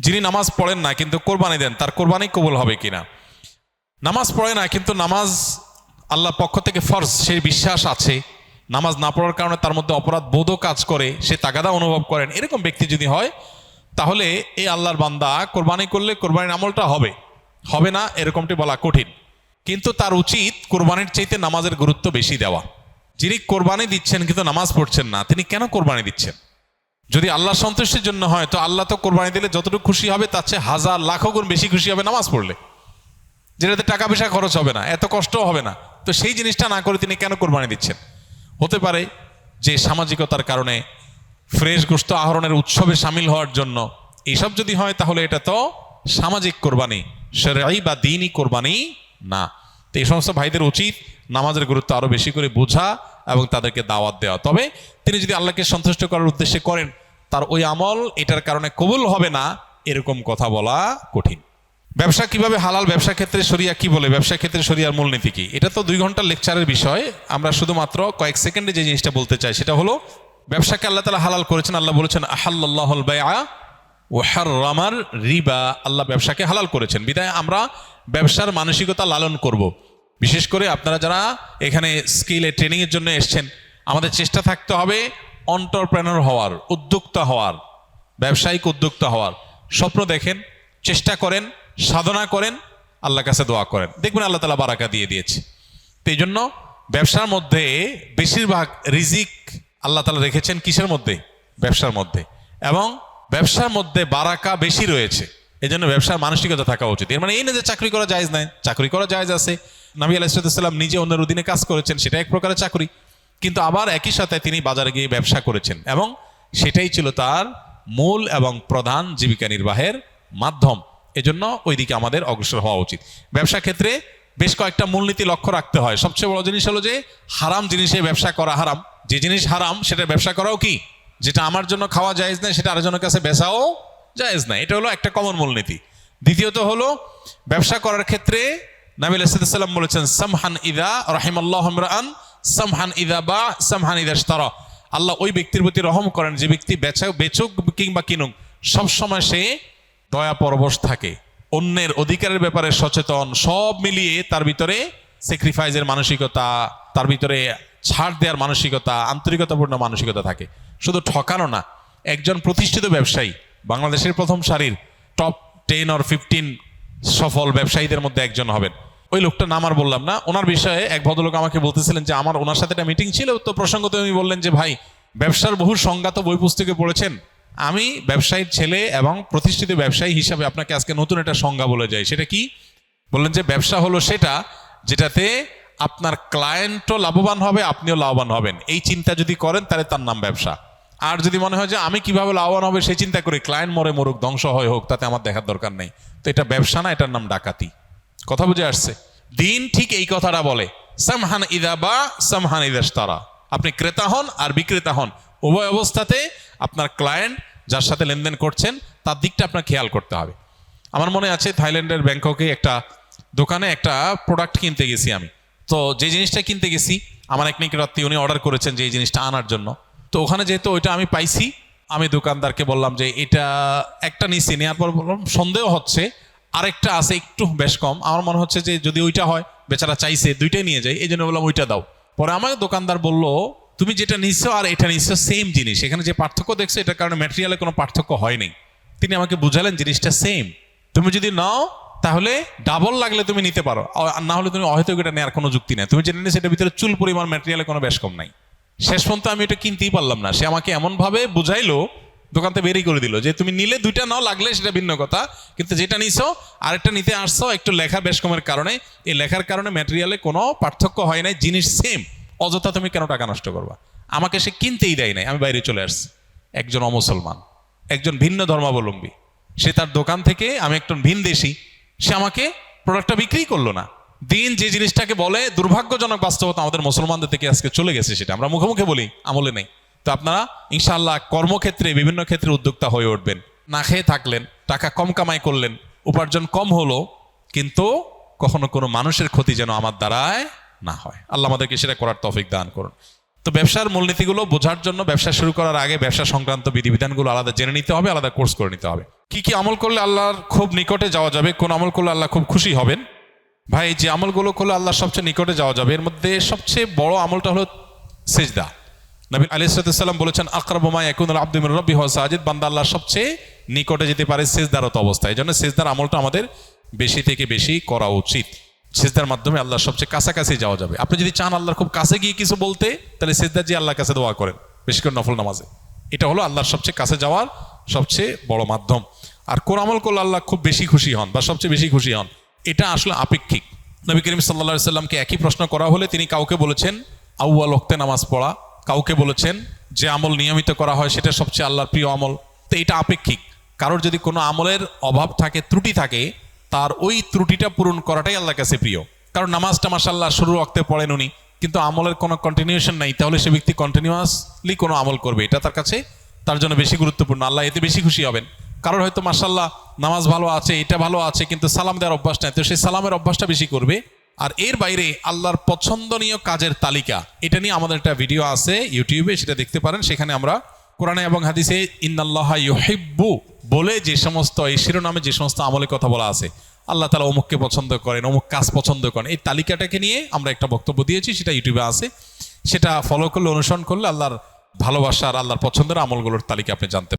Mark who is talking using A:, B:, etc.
A: যিনি নামাজ পড়েন না কিন্তু কোরবানি দেন, তার কোরবানি কবুল হবে কিনা? নামাজ পড়ে না কিন্তু নামাজ আল্লাহর পক্ষ থেকে ফরজ, সেই বিশ্বাস আছে। নামাজ না পড়ার কারণে তার মধ্যে অপরাধ বোধও কাজ করে, সে তাগাদা অনুভব করেন, এরকম ব্যক্তি যদি হয় তাহলে এই আল্লাহর বান্দা কোরবানি করলে কোরবানির আমলটা হবে, হবে না এরকমটি বলা কঠিন। কিন্তু তার উচিত কোরবানির চাইতে নামাজের গুরুত্ব বেশি দেওয়া। যিনি কোরবানি দিচ্ছেন কিন্তু নামাজ পড়ছেন না, তিনি কেন কোরবানি দিচ্ছেন? যদি আল্লাহ সন্তুষ্টির জন্য হয় তো আল্লাহ তো কোরবানি দিলে যতটুকু খুশি হবে তার চেয়ে হাজার লাখো গুণ বেশি খুশি হবে নামাজ পড়লে, যেটাতে টাকা পয়সা খরচ হবে না, এত কষ্টও হবে না। তো সেই জিনিসটা না করে তিনি কেন কোরবানি দিচ্ছেন? হতে পারে যে সামাজিকতার কারণে, ফ্রেশ গোশত আহরণের উৎসবে সামিল হওয়ার জন্য। এইসব যদি হয় তাহলে এটা তো সামাজিক কোরবানি, শরঈ বা দ্বীনি কোরবানি না। তো এই সমস্ত ভাইদের উচিত নামাজের গুরুত্ব আরো বেশি করে বোঝা এবং তাদেরকে দাওয়াত দেওয়া। তবে তিনি যদি আল্লাহকে সন্তুষ্ট করার উদ্দেশ্যে করেন, তার ওই আমল এটার কারণে কবুল হবে না, এরকম কথা বলা কঠিন। ব্যবসা কিভাবে হালাল, ব্যবসা ক্ষেত্রে শরিয়া কি বলে, ব্যবসা ক্ষেত্রে শরিয়ার মূলনীতি কি? এটা তো 2 ঘন্টার লেকচারের বিষয়। আমরা শুধুমাত্র কয়েক সেকেন্ডে যে জিনিসটা বলতে চাই সেটা হলো, ব্যবসাকে আল্লাহ তাআলা হালাল করেছেন। আল্লাহ বলেছেন আহাল্লাল্লাহুল বাইআ ওয়া হাররামার রিবা। আল্লাহ ব্যবসাকে হালাল করেছেন, বিধায় আমরা ব্যবসার মানসিকতা লালন করব। বিশেষ করে আপনারা যারা এখানে স্কিলে ট্রেনিংয়ের জন্য এসছেন, আমাদের চেষ্টা থাকতে হবে এন্টারপ্রেনার হওয়ার, উদ্যোক্তা হওয়ার, ব্যবসায়িক উদ্যোক্তা হওয়ার। স্বপ্ন দেখেন, চেষ্টা করেন, সাধনা করেন, আল্লাহর কাছে দোয়া করেন, দেখবেন আল্লাহ তাআলা বারাকা দিয়ে দিয়েছে। তো এই জন্য ব্যবসার মধ্যে বেশিরভাগ রিজিক আল্লাহ তাআলা রেখেছেন কিসের মধ্যে? ব্যবসার মধ্যে। এবং ব্যবসার মধ্যে বারাকা বেশি রয়েছে, এই জন্য ব্যবসার মানসিকতা থাকা উচিত। এর মানে এই না যে চাকরি করা জায়েজ নাই, চাকরি করা জায়েজ আছে। নবী আলাইহিস সালাম নিজে অন্যের অধীনে কাজ করেছেন, সেটা এক প্রকারের চাকরি। কিন্তু আবার একই সাথে তিনি বাজারে গিয়ে ব্যবসা করেছেন এবং সেটাই ছিল তার মূল এবং প্রধান জীবিকা নির্বাহের মাধ্যম। এজন্য ওইদিকে আমাদের অগ্রসর হওয়া উচিত। ব্যবসা ক্ষেত্রে বেশ কয়েকটা মূলনীতি লক্ষ্য রাখতে হয়। সবচেয়ে বড় জিনিস হলো যে হারাম জিনিসে ব্যবসা করা হারাম। যে জিনিস হারাম সেটা ব্যবসা করাও কি? যেটা আমার জন্য খাওয়া জায়েজ নাই সেটা আরেকজনের কাছে বেচাও জায়েজ নাই। এটা হলো একটা কমন মূলনীতি। দ্বিতীয়ত হলো ব্যবসা করার ক্ষেত্রে নবী আলাইহিস সালাম বলেছেন সামহান ইযা রাহিমাল্লাহু ইমরাআন সামহান ইযা বা সামহান ইযা ইশতারা। আল্লাহ ওই ব্যক্তির প্রতি রহম করেন যে ব্যক্তি বেচুক কিংবা কিনুক সবসময় সে দয়া পরবশ থাকে, অন্যের অধিকারের ব্যাপারে সচেতন, সব মিলিয়ে তার ভিতরে স্যাক্রিফাইসের মানসিকতা, তার ভিতরে ছাড় দেওয়ার মানসিকতা, আন্তরিকতাপূর্ণ মানসিকতা থাকে। শুধু ঠকানো না। একজন প্রতিষ্ঠিত ব্যবসায়ী, বাংলাদেশের প্রথম সারির টপ 10 or 15 সফল ব্যবসায়ীদের মধ্যে একজন হবেন। ওই লোকটার নাম আর বললাম না। ওনার বিষয়ে এক ভদ্রলোক আমাকে বলতেছিলেন যে আমার ওনার সাথে একটা মিটিং ছিল, তো প্রসঙ্গত উনি বললেন যে ভাই, ব্যবসার বহু সংজ্ঞা তো বই পুস্তকে পড়েছেন, আমি ব্যবসায়ীর ছেলে এবং প্রতিষ্ঠিত ব্যবসায়ী হিসাবে আপনাকে আজকে নতুন একটা সংজ্ঞা বলে যাই। সেটা কি? বললেন যে ব্যবসা হলো সেটা যেটাতে আপনার ক্লায়েন্টও লাভবান হবে, আপনিও লাভবান হবেন। এই চিন্তা যদি করেন তাহলে তার নাম ব্যবসা। আর যদি মনে হয় যে আমি কিভাবে লাভবান হবে সেই চিন্তা করি, ক্লায়েন্ট মরে মরুক, ধ্বংস হয় হোক, তাতে আমার দেখার দরকার নেই, তো এটা ব্যবসা না, এটার নাম ডাকাতি। কথা বুঝে আসছে? দিন ঠিক এই কথাটা বলে, সামহান ইযা বা সামহান ইযা ইশতারা। আপনি ক্রেতা হন আর বিক্রেতা হন, উভয় অবস্থাতে আপনার ক্লায়েন্ট যার সাথে লেনদেন করছেন তার দিকটা আপনার খেয়াল করতে হবে। আমার মনে আছে থাইল্যান্ডের ব্যাংককে একটা দোকানে একটা প্রোডাক্ট কিনতে গেছি আমি। তো যে জিনিসটা কিনতে গেছি, আমার এক নিকটাত্মীয় উনি অর্ডার করেছেন যে এই জিনিসটা আনার জন্য। তো ওখানে যেহেতু ওইটা আমি পাইছি, আমি দোকানদারকে বললাম যে এটা একটা নিচ্ছি, নেওয়ার পর বললাম সন্দেহ হচ্ছে আরেকটা আছে একটু বেশ কম, আমার মনে হচ্ছে যে যদি ওইটা হয়, বেচারা চাইছে দুইটাই নিয়ে যাই, এই জন্য বললাম ওইটা দাও। পরে আমাকে দোকানদার বলল তুমি যেটা নিচ্ছো আর এটা নিচ্ছো সেম জিনিস, এখানে যে পার্থক্য দেখছো এটার কারণে ম্যাটেরিয়ালে কোনো পার্থক্য হয়নি। তিনি আমাকে বুঝালেন জিনিসটা সেম, তুমি যদি নাও তাহলে ডাবল লাগলে তুমি নিতে পারো, আর না হলে তুমি হয়তো এটা নেওয়ার কোনো যুক্তি নেই, তুমি যেটা নিয়েছো এটার ভিতরে চুল পরিমাণ ম্যাটেরিয়ালে কোনো বেশ কম নাই। শেষ পর্যন্ত আমি এটা কিনতেই পারলাম না। সে আমাকে এমনভাবে বুঝাইলো, দোকানতে বেরিয়ে করে দিল যে তুমি নিলে দুইটা নাও, লাগলে সেটা ভিন্ন কথা, কিন্তু যেটা নিছো আরেকটা নিতে আসছো একটু লেখা বেশ কমের কারণে, এই লেখার কারণে ম্যাটেরিয়ালে কোনো পার্থক্য হয় নাই, জিনিস সেম, অযথা তুমি কেন টাকা নষ্ট করবা? আমাকে সে কিনতেই দেয় নাই, আমি বাইরে চলে আসছি। একজন অমুসলমান, একজন ভিন্ন ধর্মাবলম্বী, সে তার দোকান থেকে, আমি একজন ভিনদেশী, সে আমাকে প্রোডাক্টটা বিক্রি করলো না। দিন যে জিনিসটাকে বলে দুর্ভাগ্যজনক বাস্তবতা আমাদের মুসলমানদের থেকে আজকে চলে গেছে, সেটা আমরা মুখে মুখে বলি, আমলে নেই। তো আপনারা ইনশাআল্লাহ কর্মক্ষেত্রে বিভিন্ন ক্ষেত্রে উদ্যোক্তা হয়ে উঠবেন। না খেয়ে থাকলেন, টাকা কম কামাই করলেন, উপার্জন কম হলো, কিন্তু কখনো কোনো মানুষের ক্ষতি যেন আমার দ্বারায় না হয়। আল্লাহ আমাদেরকে সেটা করার তৌফিক দান করুন। তো ব্যবসার মূলনীতিগুলো বোঝার জন্য ব্যবসা শুরু করার আগে ব্যবসা সংক্রান্ত বিধিবিধানগুলো আলাদা জেনে নিতে হবে, আলাদা কোর্স করে নিতে হবে। কি কি আমল করলে আল্লাহর খুব নিকটে যাওয়া যাবে, কোন আমল করলে আল্লাহ খুব খুশি হবেন? ভাই, যে আমলগুলো করলে আল্লাহর সবচেয়ে নিকটে যাওয়া যাবে এর মধ্যে সবচেয়ে বড় আমলটা হলো সিজদা। নবী আলাইহিস সালাম বলেছেন, আকরাবু মা ইয়াকুনুল আবদু মির রাব্বিহি ওয়া সাজিদ, বান্দা আল্লাহর সবচেয়ে নিকটে যেতে পারে সিজদারত অবস্থায়। এই জন্য সিজদার আমলটা আমাদের বেশি থেকে বেশি করা উচিত। সিজদার মাধ্যমে আল্লাহর সবচেয়ে কাছাকাছি যাওয়া যাবে। আপনি যদি চান আল্লাহর খুব কাছে গিয়ে কিছু বলতে, তাহলে সিজদা দিয়ে আল্লাহর কাছে দোয়া করেন, বেশি করে নফল নামাজে। এটা হলো আল্লাহর সবচেয়ে কাছে যাওয়ার সবচেয়ে বড় মাধ্যম। আর কোন আমল করলে আল্লাহ খুব বেশি খুশি হন বা সবচেয়ে বেশি খুশি হন, এটা আসলে আপেক্ষিক। নবী করিম সাল্লাল্লাহু আলাইহি সাল্লামকে একই প্রশ্ন করা হলে তিনি কাউকে বলেছেন আউয়াল ওয়াক্তে নামাজ পড়া, কাউকে বলেছেন যে আমল নিয়মিত করা হয় সেটা সবচেয়ে আল্লাহর প্রিয় আমল। তো এটা আপেক্ষিক। কারোর যদি কোনো আমলের অভাব থাকে, ত্রুটি থাকে, তার ওই ত্রুটিটা পূরণ করাটাই আল্লাহর কাছে প্রিয়। কারণ নামাজটা মাশাআল্লাহ শুরু ওয়াক্তে পড়েন উনি, কিন্তু আমলের কোনো কন্টিনিউশন নাই, তাহলে সে ব্যক্তি কন্টিনিউয়াসলি কোনো আমল করবে, এটা তার কাছে তার জন্য বেশি গুরুত্বপূর্ণ। আল্লাহ এতে বেশি খুশি হবেন। কারোর হয়তো মাশাআল্লাহ নামাজ ভালো আছে, এটা ভালো আছে, কিন্তু সালাম দেওয়ার অভ্যাস নাই, তো সেই সালামের অভ্যাসটা বেশি করবে। আর এর বাইরে আল্লাহর পছন্দনীয় কাজের তালিকা, এটা নিয়ে আমাদের একটা ভিডিও আছে ইউটিউবে, সেটা দেখতে পারেন। সেখানে আমরা কোরআনে এবং হাদিসে ইন্নাল্লাহা ইউহিব্বু বলে যে সমস্ত, এই শিরোনামে যে সমস্ত আমলের কথা বলা আছে, আল্লাহ তাআলা অমুককে পছন্দ করেন, অমুক কাজ পছন্দ করেন, এই তালিকাটাকে নিয়ে আমরা একটা বক্তব্য দিয়েছি, সেটা ইউটিউবে আছে। সেটা ফলো করলে, অনুসরণ করলে আল্লাহর ভালোবাসা আর আল্লাহর পছন্দের আমলগুলোর তালিকা আপনি জানতে